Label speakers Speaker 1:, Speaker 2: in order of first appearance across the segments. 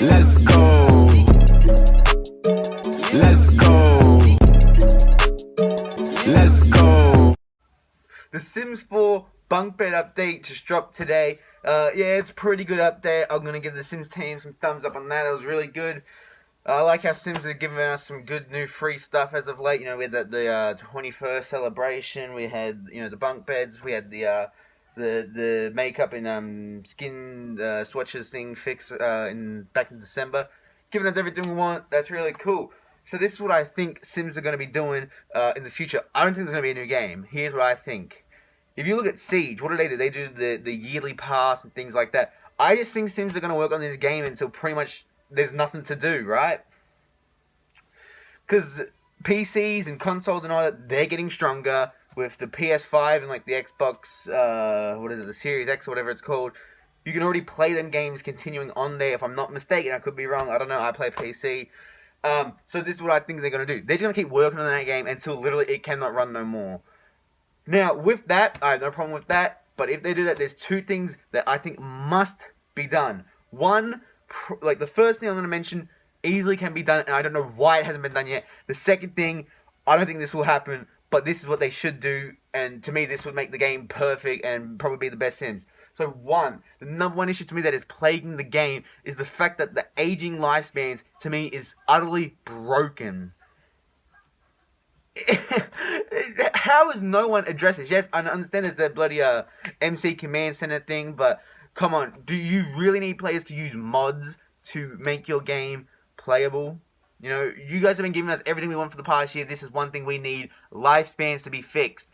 Speaker 1: Let's go. Let's go. Let's go.
Speaker 2: The Sims 4 bunk bed update just dropped today. Yeah, it's a pretty good update. I'm gonna give the Sims team some thumbs up on that. It was really good. I like how Sims are giving us some good new free stuff as of late. You know, we had the 21st celebration. We had the bunk beds. We had the makeup and skin swatches thing fixed back in December, giving us everything we want. That's really cool. So this is what I think Sims are going to be doing in the future. I don't think there's going to be a new game. Here's what I think. If you look at Siege, what do? They do the yearly pass and things like that. I just think Sims are going to work on this game until pretty much there's nothing to do, right? Because PCs and consoles and all that, they're getting stronger with the PS5 and like the Xbox, the Series X or whatever it's called. You can already play them games continuing on there. If I'm not mistaken, I could be wrong. I don't know. I play PC. So this is what I think they're going to do. They're going to keep working on that game until literally it cannot run no more. Now, with that, I have no problem with that. But if they do that, there's two things that I think must be done. One, like the first thing I'm going to mention easily can be done, and I don't know why it hasn't been done yet. The second thing, I don't think this will happen, but this is what they should do, and to me, this would make the game perfect and probably be the best Sims. So one, the number one issue to me that is plaguing the game is the fact that the aging lifespans, to me, is utterly broken. How has no one addressed this? Yes, I understand it's the bloody MC Command Center thing, but come on, do you really need players to use mods to make your game playable? You know, you guys have been giving us everything we want for the past year. This is one thing we need: lifespans to be fixed.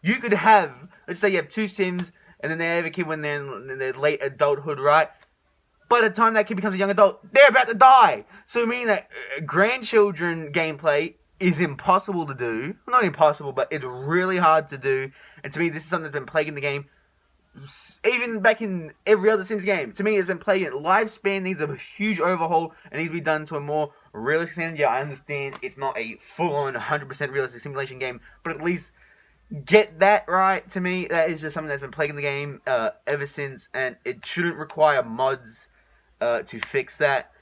Speaker 2: You could have, let's say you have two Sims, and then they have a kid when they're in their late adulthood, right? By the time that kid becomes a young adult, they're about to die. So meaning that grandchildren gameplay is impossible to do. Not impossible, but it's really hard to do. And to me, this is something that's been plaguing the game. Even back in every other Sims game, to me, it's been plaguing it. Lifespan needs a huge overhaul and needs to be done to a more realistic standard. Yeah, I understand it's not a full-on 100% realistic simulation game, but at least get that right. To me, that is just something that's been plaguing the game ever since, and it shouldn't require mods to fix that.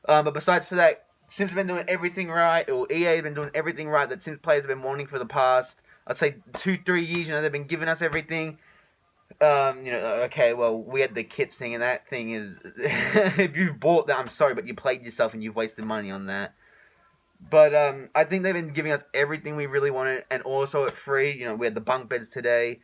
Speaker 2: But besides for that, Sims have been doing everything right, or EA have been doing everything right that Sims players have been wanting for the past, I'd say 2-3 years. You know, they've been giving us everything. Okay, well, we had the kits thing, and that thing is, if you've bought that, I'm sorry, but you played yourself and you've wasted money on that. But I think they've been giving us everything we really wanted, and also at free. You know, we had the bunk beds today.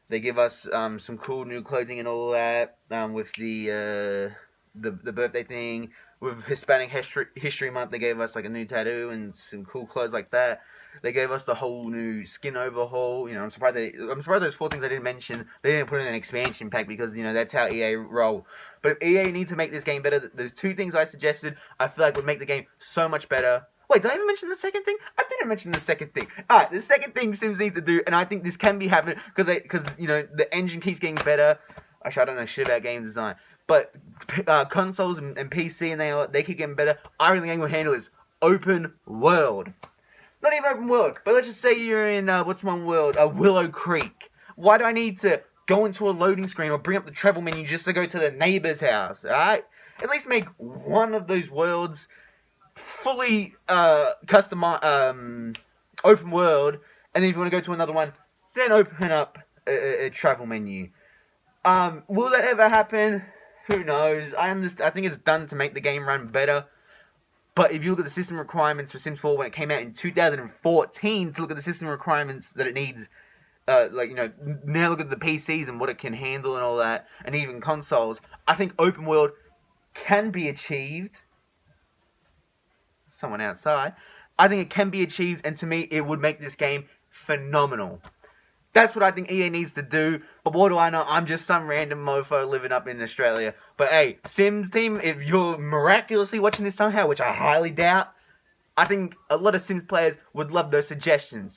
Speaker 2: They give us some cool new clothing and all that, with the birthday thing. With Hispanic History Month, they gave us like a new tattoo and some cool clothes like that. They gave us the whole new skin overhaul. You know, I'm surprised those 4 things I didn't mention, they didn't put in an expansion pack, because, you know, that's how EA roll. But if EA need to make this game better, there's 2 things I suggested I feel like would make the game so much better. Wait, did I even mention the second thing? I didn't mention the second thing. Alright, the second thing Sims need to do, and I think this can be happening, because you know, the engine keeps getting better. Actually, I don't know shit about game design. But consoles and PC, and they keep getting better. I think the game will handle is open world. Not even open world, but let's just say you're in, what's one world? Willow Creek. Why do I need to go into a loading screen or bring up the travel menu just to go to the neighbor's house, alright? At least make one of those worlds fully customized, open world, and then if you want to go to another one, then open up a travel menu. Will that ever happen? Who knows? I think it's done to make the game run better. But if you look at the system requirements for Sims 4 when it came out in 2014, to look at the system requirements that it needs, now look at the PCs and what it can handle and all that, and even consoles, I think open world can be achieved. Someone outside. I think it can be achieved, and to me, it would make this game phenomenal. That's what I think EA needs to do. But what do I know? I'm just some random mofo living up in Australia. But hey, Sims team, if you're miraculously watching this somehow, which I highly doubt, I think a lot of Sims players would love those suggestions.